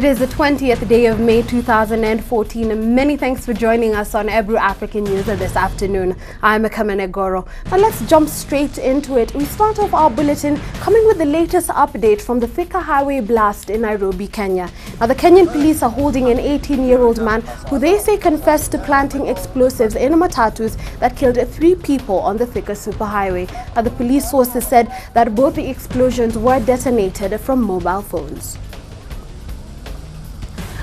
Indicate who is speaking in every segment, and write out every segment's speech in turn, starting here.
Speaker 1: It is the 20th day of May 2014. Many thanks for joining us on Ebru African News this afternoon. I'm Kamene Goro. Now let's jump straight into it. We start off our bulletin coming with the latest update from the Thika highway blast in Nairobi, Kenya. Now the Kenyan police are holding an 18-year-old man who they say confessed to planting explosives in matatus that killed 3 people on the Thika superhighway. Now the police sources said that both the explosions were detonated from mobile phones.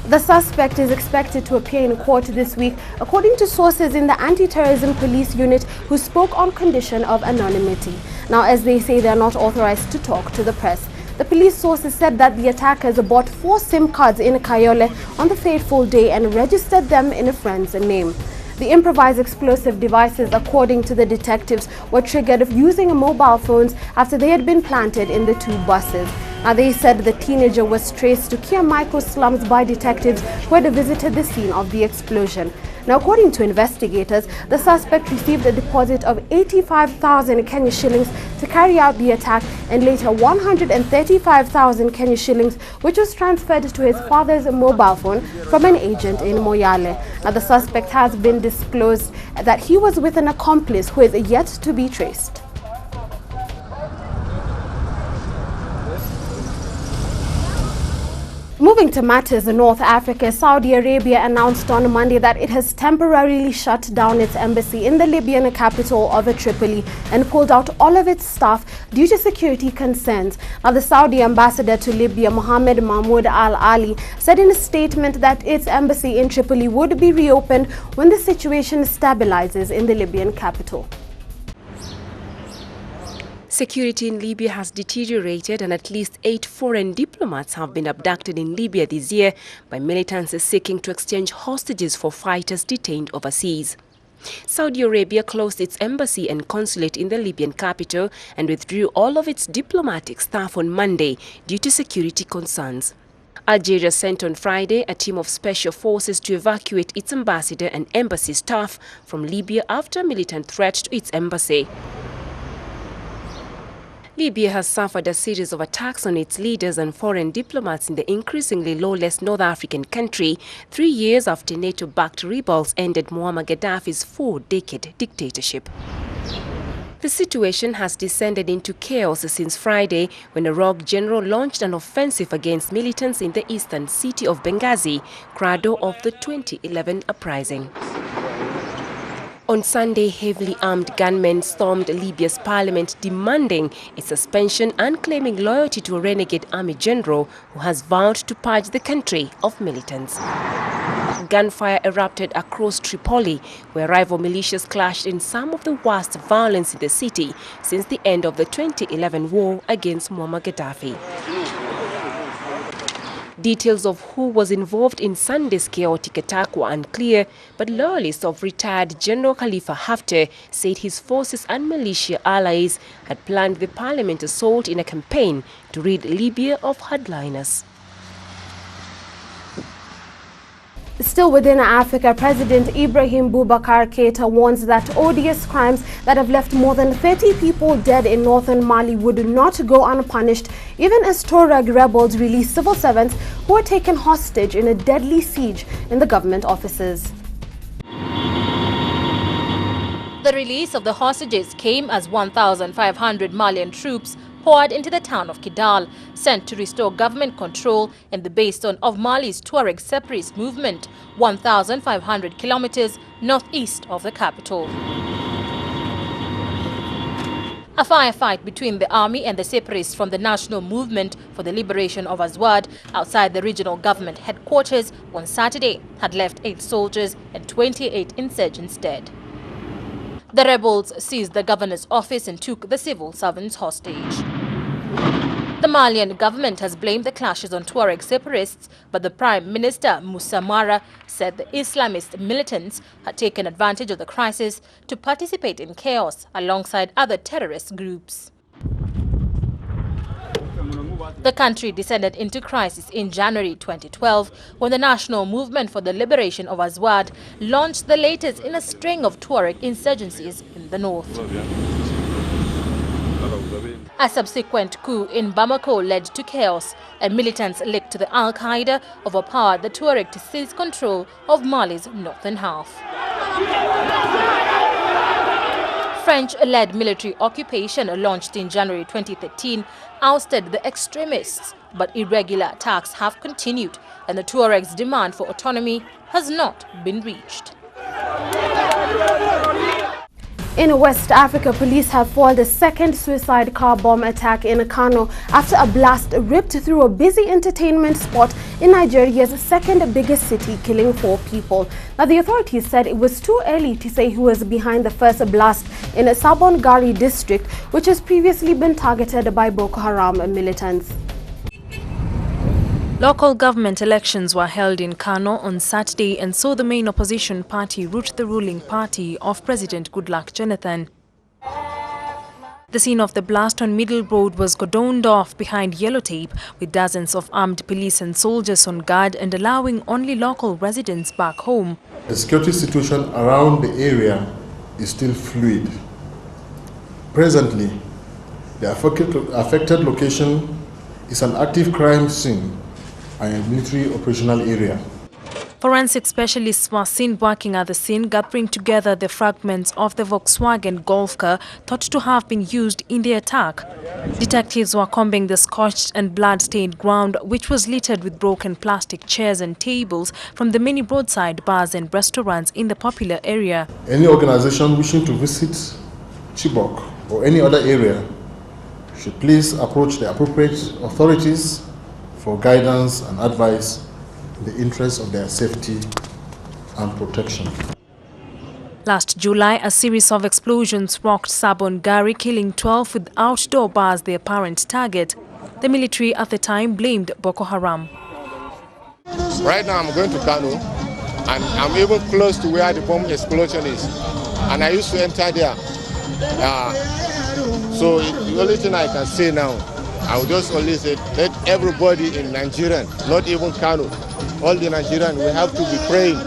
Speaker 1: The suspect is expected to appear in court this week, according to sources in the anti-terrorism police unit who spoke on condition of anonymity. Now, as they say, they are not authorized to talk to the press. The police sources said that the attackers bought 4 SIM cards in Kayole on the fateful day and registered them in a friend's name. The improvised explosive devices, according to the detectives, were triggered using mobile phones after they had been planted in the 2 buses. Now, they said the teenager was traced to Kia micro slums by detectives who had visited the scene of the explosion. Now, according to investigators, the suspect received a deposit of 85,000 Kenya shillings to carry out the attack and later 135,000 Kenya shillings, which was transferred to his father's mobile phone from an agent in Moyale. Now, the suspect has been disclosed that he was with an accomplice who is yet to be traced. Moving to matters in North Africa, Saudi Arabia announced on Monday that it has temporarily shut down its embassy in the Libyan capital of Tripoli and pulled out all of its staff due to security concerns. Now, the Saudi ambassador to Libya, Mohammed Mahmoud Al-Ali, said in a statement that its embassy in Tripoli would be reopened when the situation stabilizes in the Libyan capital.
Speaker 2: Security in Libya has deteriorated and at least 8 foreign diplomats have been abducted in Libya this year by militants seeking to exchange hostages for fighters detained overseas. Saudi Arabia closed its embassy and consulate in the Libyan capital and withdrew all of its diplomatic staff on Monday due to security concerns. Algeria sent on Friday a team of special forces to evacuate its ambassador and embassy staff from Libya after a militant threat to its embassy. Libya has suffered a series of attacks on its leaders and foreign diplomats in the increasingly lawless North African country 3 years after NATO-backed rebels ended Muammar Gaddafi's 4-decade dictatorship. The situation has descended into chaos since Friday when a rogue general launched an offensive against militants in the eastern city of Benghazi, cradle of the 2011 uprising. On Sunday, heavily armed gunmen stormed Libya's parliament demanding its suspension and claiming loyalty to a renegade army general who has vowed to purge the country of militants. Gunfire erupted across Tripoli, where rival militias clashed in some of the worst violence in the city since the end of the 2011 war against Muammar Gaddafi. Details of who was involved in Sunday's chaotic attack were unclear, but loyalists of retired General Khalifa Haftar said his forces and militia allies had planned the parliament assault in a campaign to rid Libya of hardliners.
Speaker 1: Still within Africa, President Ibrahim Boubacar Keïta warns that odious crimes that have left more than 30 people dead in northern Mali would not go unpunished, even as Tuareg rebels release civil servants who were taken hostage in a deadly siege in the government offices.
Speaker 3: The release of the hostages came as 1,500 Malian troops poured into the town of Kidal, sent to restore government control in the basin of Mali's Tuareg separatist movement, 1,500 kilometers northeast of the capital. A firefight between the army and the separatists from the National Movement for the Liberation of Azawad outside the regional government headquarters on Saturday had left 8 soldiers and 28 insurgents dead. The rebels seized the governor's office and took the civil servants hostage. The Malian government has blamed the clashes on Tuareg separatists, but the Prime Minister Moussa Mara said the Islamist militants had taken advantage of the crisis to participate in chaos alongside other terrorist groups. The country descended into crisis in January 2012 when the National Movement for the Liberation of Azawad launched the latest in a string of Tuareg insurgencies in the north. A subsequent coup in Bamako led to chaos, and militants linked to the Al-Qaeda overpowered the Tuareg to seize control of Mali's northern half. French-led military occupation launched in January 2013 ousted the extremists, but irregular attacks have continued, and the Tuaregs' demand for autonomy has not been reached.
Speaker 1: In West Africa, police have foiled a second suicide car bomb attack in Kano after a blast ripped through a busy entertainment spot in Nigeria's second biggest city, killing 4 people. Now, the authorities said it was too early to say who was behind the first blast in Sabon Gari district, which has previously been targeted by Boko Haram militants.
Speaker 4: Local government elections were held in Kano on Saturday and saw the main opposition party rout the ruling party of President Goodluck Jonathan. The scene of the blast on Middle Road was cordoned off behind yellow tape, with dozens of armed police and soldiers on guard and allowing only local residents back home.
Speaker 5: The security situation around the area is still fluid. Presently, the affected location is an active crime scene and a military operational area.
Speaker 4: Forensic specialists were seen working at the scene, gathering together the fragments of the Volkswagen Golf car thought to have been used in the attack. Detectives were combing the scorched and blood-stained ground, which was littered with broken plastic chairs and tables from the many roadside bars and restaurants in the popular area.
Speaker 5: Any organization wishing to visit Chibok or any other area should please approach the appropriate authorities for guidance and advice in the interest of their safety and protection.
Speaker 4: Last July, a series of explosions rocked Sabon Gari, killing 12 with outdoor bars the apparent target. The military at the time blamed Boko Haram.
Speaker 6: Right now I'm going to Kano and I'm even close to where the bomb explosion is. And I used to enter there. So the only thing I can say now, I will just only say let everybody in Nigeria, not even Kano, all the Nigerians, we have to be praying,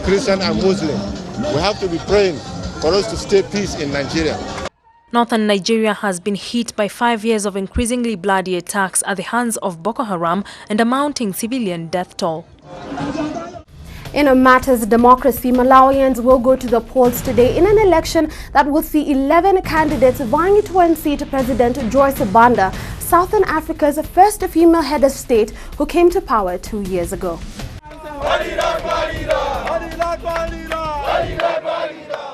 Speaker 6: Christian and Muslim, we have to be praying for us to stay peace in Nigeria.
Speaker 4: Northern Nigeria has been hit by 5 years of increasingly bloody attacks at the hands of Boko Haram and a mounting civilian death toll.
Speaker 1: In matters democracy, Malawians will go to the polls today in an election that will see 11 candidates vying to unseat President Joyce Banda, Southern Africa's first female head of state who came to power 2 years ago.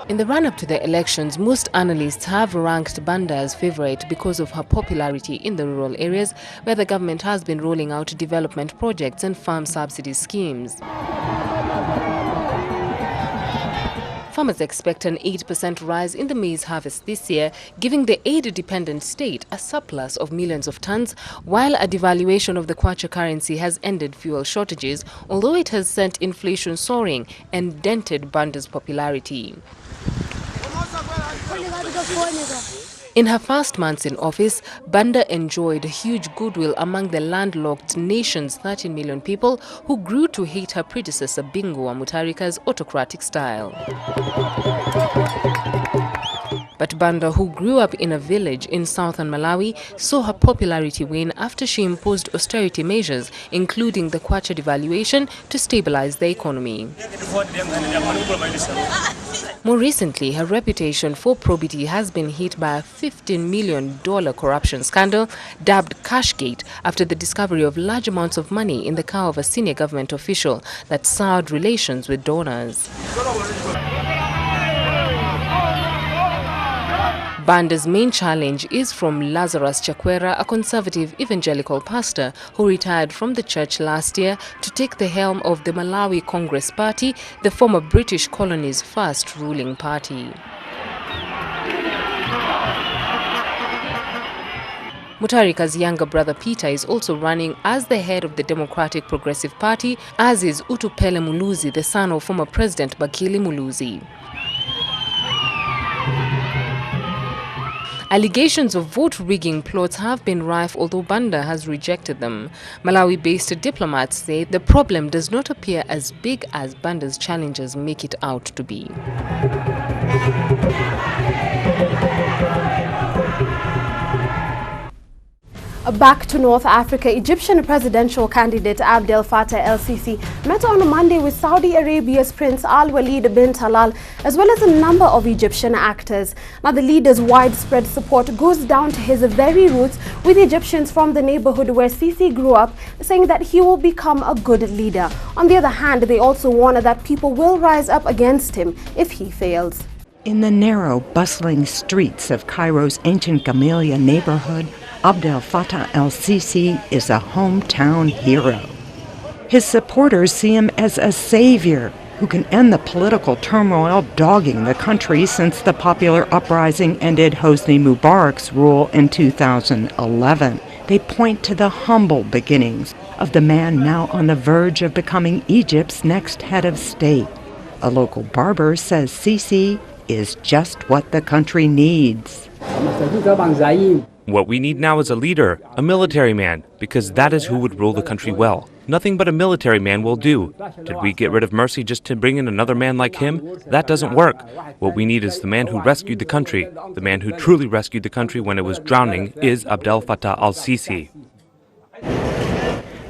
Speaker 2: In the run-up to the elections, most analysts have ranked Banda as favourite because of her popularity in the rural areas where the government has been rolling out development projects and farm subsidy schemes. Farmers expect an 8% rise in the maize harvest this year, giving the aid-dependent state a surplus of millions of tons, while a devaluation of the kwacha currency has ended fuel shortages, although it has sent inflation soaring and dented Banda's popularity. In her first months in office, Banda enjoyed huge goodwill among the landlocked nation's 13 million people who grew to hate her predecessor Bingu wa Mutharika's autocratic style. But Banda, who grew up in a village in southern Malawi, saw her popularity wane after she imposed austerity measures, including the kwacha devaluation, to stabilize the economy. More recently, her reputation for probity has been hit by a $15 million corruption scandal dubbed Cashgate after the discovery of large amounts of money in the car of a senior government official that soured relations with donors. Banda's main challenge is from Lazarus Chakwera, a conservative evangelical pastor who retired from the church last year to take the helm of the Malawi Congress Party, the former British colony's first ruling party. Mutharika's younger brother Peter is also running as the head of the Democratic Progressive Party, as is Utupele Muluzi, the son of former President Bakili Muluzi. Allegations of vote-rigging plots have been rife, although Banda has rejected them. Malawi-based diplomats say the problem does not appear as big as Banda's challengers make it out to be.
Speaker 1: Back to North Africa, Egyptian presidential candidate Abdel Fattah el-Sisi met on Monday with Saudi Arabia's Prince Al-Walid bin Talal, as well as a number of Egyptian actors. Now, the leader's widespread support goes down to his very roots, with Egyptians from the neighborhood where Sisi grew up saying that he will become a good leader. On the other hand, they also warn that people will rise up against him if he fails.
Speaker 7: In the narrow, bustling streets of Cairo's ancient Gamaliel neighborhood, Abdel Fattah el-Sisi is a hometown hero. His supporters see him as a savior who can end the political turmoil dogging the country since the popular uprising ended Hosni Mubarak's rule in 2011. They point to the humble beginnings of the man now on the verge of becoming Egypt's next head of state. A local barber says Sisi is just what the country needs.
Speaker 8: What we need now is a leader, a military man, because that is who would rule the country well. Nothing but a military man will do. Did we get rid of Mercy just to bring in another man like him? That doesn't work. What we need is the man who rescued the country. The man who truly rescued the country when it was drowning is Abdel Fattah el-Sisi.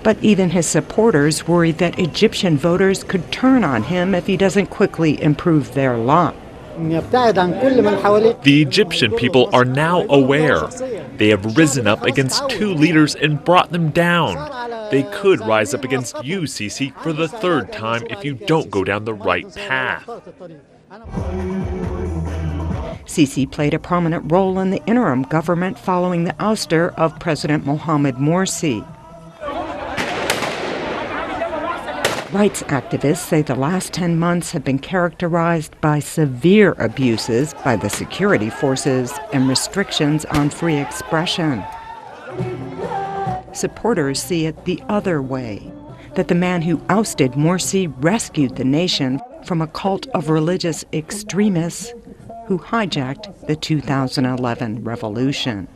Speaker 7: But even his supporters worry that Egyptian voters could turn on him if he doesn't quickly improve their lot.
Speaker 9: The Egyptian people are now aware. They have risen up against two leaders and brought them down. They could rise up against you, Sisi, for the third time if you don't go down the right path.
Speaker 7: Sisi played a prominent role in the interim government following the ouster of President Mohamed Morsi. Rights activists say the last 10 months have been characterized by severe abuses by the security forces and restrictions on free expression. Supporters see it the other way, that the man who ousted Morsi rescued the nation from a cult of religious extremists who hijacked the 2011 revolution.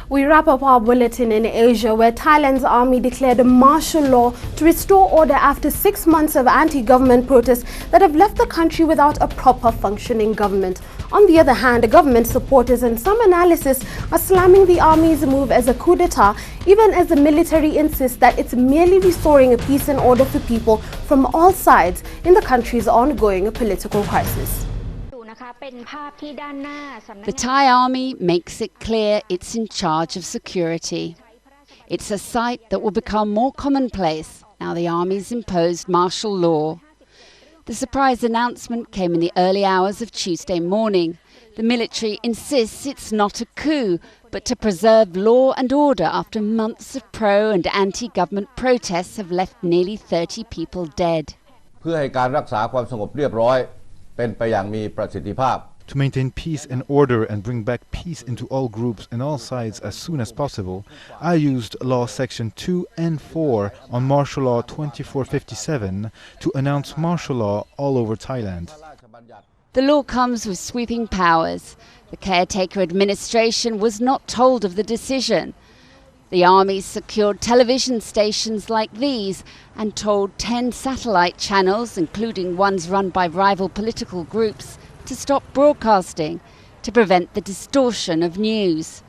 Speaker 1: We wrap up our bulletin in Asia, where Thailand's army declared martial law to restore order after 6 months of anti-government protests that have left the country without a proper functioning government. On the other hand, government supporters and some analysts are slamming the army's move as a coup d'etat, even as the military insists that it's merely restoring a peace and order for people from all sides in the country's ongoing political crisis.
Speaker 10: The Thai army makes it clear it's in charge of security. It's a sight that will become more commonplace now the army's imposed martial law. The surprise announcement came in the early hours of Tuesday morning. The military insists it's not a coup, but to preserve law and order after months of pro- and anti-government protests have left nearly 30 people dead.
Speaker 11: To maintain peace and order and bring back peace into all groups and all sides as soon as possible, I used Law Section 2 and 4 on Martial Law 2457 to announce martial law all over Thailand.
Speaker 10: The law comes with sweeping powers. The caretaker administration was not told of the decision. The army secured television stations like these and told 10 satellite channels, including ones run by rival political groups, to stop broadcasting to prevent the distortion of news.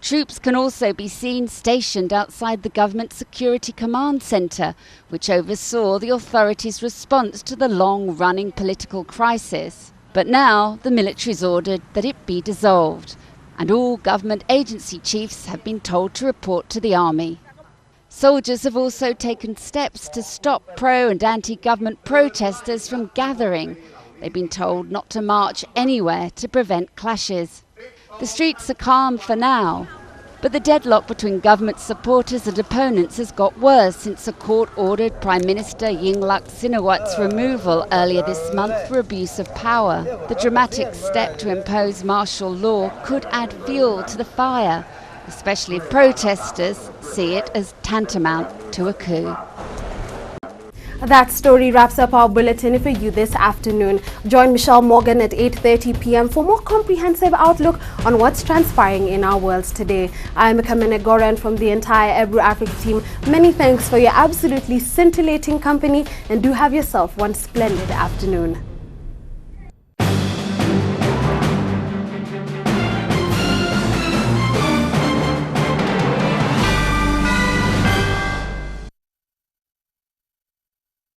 Speaker 10: Troops can also be seen stationed outside the Government Security Command Centre, which oversaw the authorities' response to the long-running political crisis. But now the military's ordered that it be dissolved, and all government agency chiefs have been told to report to the army. Soldiers have also taken steps to stop pro- and anti-government protesters from gathering. They've been told not to march anywhere to prevent clashes. The streets are calm for now, but the deadlock between government supporters and opponents has got worse since a court ordered Prime Minister Yingluck Shinawat's removal earlier this month for abuse of power. The dramatic step to impose martial law could add fuel to the fire, especially if protesters see it as tantamount to a coup.
Speaker 1: That story wraps up our bulletin for you this afternoon. Join Michelle Morgan at 8:30 p.m. for more comprehensive outlook on what's transpiring in our worlds today. I'm Kamene, Goro, and from the entire Ebru Africa team, many thanks for your absolutely scintillating company, and do have yourself one splendid afternoon.